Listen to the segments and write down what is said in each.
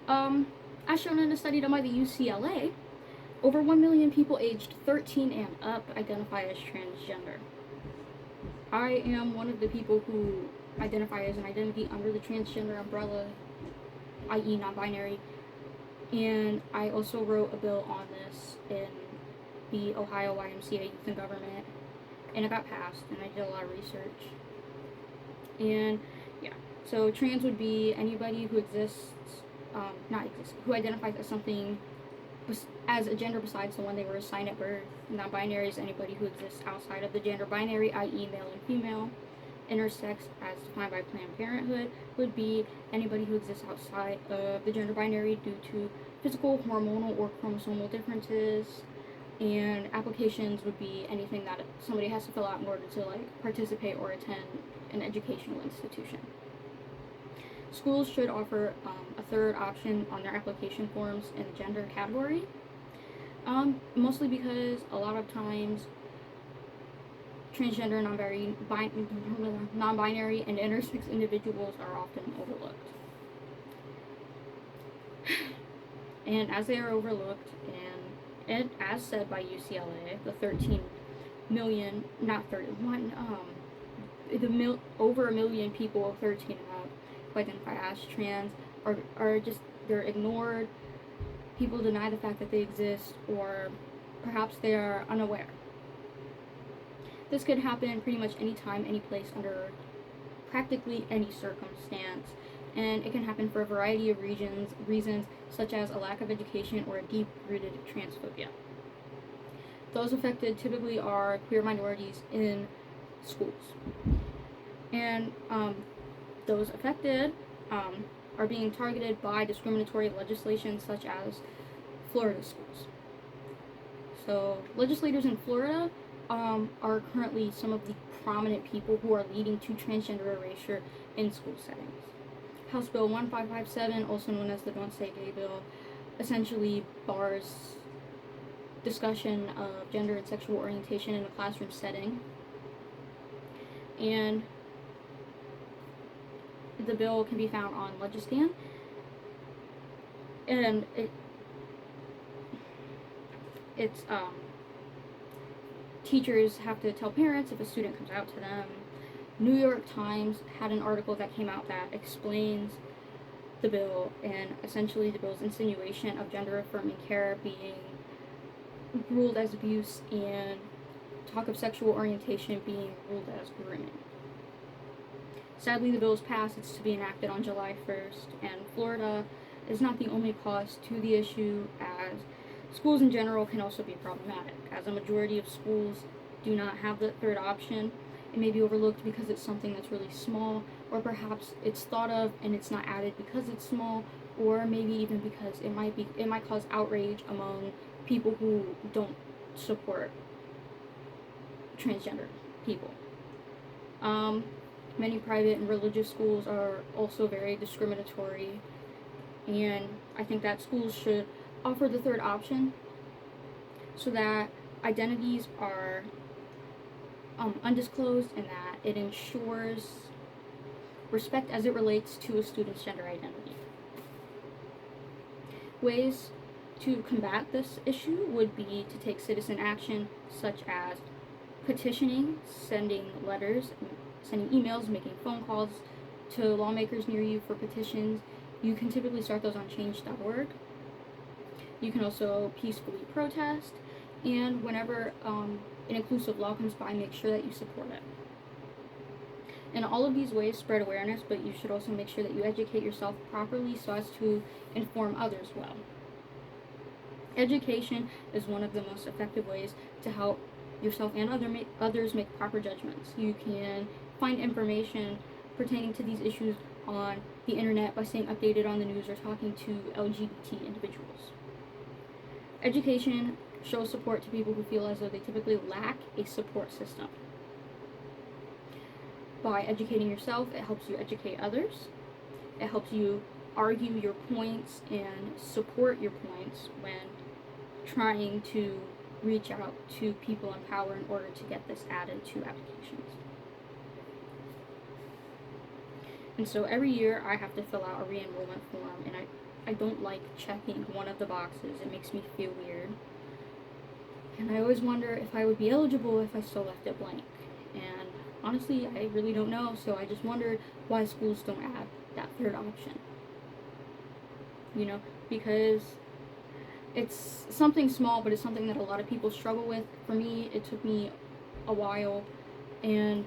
Um, as shown in a study done by the UCLA, over 1 million people aged 13 and up identify as transgender. I am one of the people who identify as an identity under the transgender umbrella, i.e., non binary, and I also wrote a bill on this in the Ohio YMCA Youth and Government, and it got passed, and I did a lot of research. And yeah, so trans would be anybody who who identifies as something as a gender besides the one they were assigned at birth. Non-binary is anybody who exists outside of the gender binary, i.e. male and female. Intersex, as defined by Planned Parenthood, would be anybody who exists outside of the gender binary due to physical, hormonal, or chromosomal differences. And applications would be anything that somebody has to fill out in order to participate or attend an educational institution. Schools should offer a third option on their application forms in the gender category, mostly because a lot of times transgender, non-binary, and intersex individuals are often overlooked. And as they are overlooked, and as said by UCLA, the 13 million, not 31, over a million people of 13 and up who identify as trans are just, they're ignored. People deny the fact that they exist, or perhaps they are unaware. This could happen pretty much any time, any place, under practically any circumstance, and it can happen for a variety of reasons such as a lack of education or a deep-rooted transphobia. Those affected typically are queer minorities in schools, and those affected are being targeted by discriminatory legislation such as Florida schools. So legislators in Florida are currently some of the prominent people who are leading to transgender erasure in school settings. House Bill 1557, also known as the Don't Say Gay bill, essentially bars discussion of gender and sexual orientation in a classroom setting. And the bill can be found on Legistan, and it's teachers have to tell parents if a student comes out to them. New York Times had an article that came out that explains the bill, and essentially the bill's insinuation of gender affirming care being ruled as abuse and talk of sexual orientation being ruled as grooming. Sadly, the bill is passed. It's to be enacted on July 1st, and Florida is not the only cause to the issue, as schools in general can also be problematic, as a majority of schools do not have the third option. It may be overlooked because it's something that's really small, or perhaps it's thought of and it's not added because it's small, or maybe even because it might cause outrage among people who don't support transgender people. Many private and religious schools are also very discriminatory, and I think that schools should offer the third option so that identities are undisclosed, and that it ensures respect as it relates to a student's gender identity. Ways to combat this issue would be to take citizen action, such as petitioning, sending letters, sending emails, making phone calls to lawmakers near you for petitions. You can typically start those on change.org. You can also peacefully protest, and whenever an inclusive law comes by, make sure that you support it. And all of these ways spread awareness, but you should also make sure that you educate yourself properly so as to inform others well. Education is one of the most effective ways to help yourself and others make proper judgments. You can find information pertaining to these issues on the internet by staying updated on the news or talking to LGBT individuals. Education shows support to people who feel as though they typically lack a support system. By educating yourself, it helps you educate others. It helps you argue your points and support your points when trying to reach out to people in power in order to get this added to applications. And so every year I have to fill out a re-enrollment form, and I don't like checking one of the boxes. It makes me feel weird. And I always wonder if I would be eligible if I still left it blank. And honestly, I really don't know, so I just wondered why schools don't add that third option. You know, because it's something small, but it's something that a lot of people struggle with. For me, it took me a while, and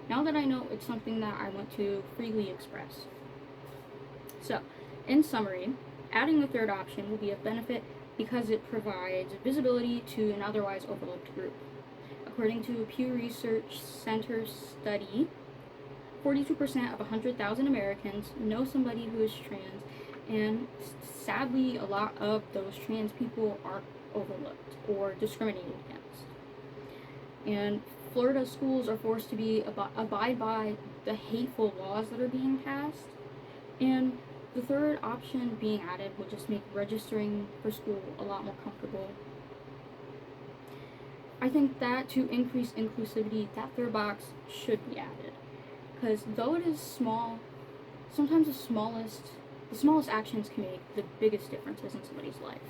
now that I know, it's something that I want to freely express. So, in summary, adding the third option will be of benefit because it provides visibility to an otherwise overlooked group. According to a Pew Research Center study, 42% of 100,000 Americans know somebody who is trans, and sadly, a lot of those trans people are overlooked or discriminated against. And Florida schools are forced to abide by the hateful laws that are being passed, and the third option being added will just make registering for school a lot more comfortable. I think that to increase inclusivity, that third box should be added. Because though it is small, sometimes the smallest actions can make the biggest differences in somebody's life.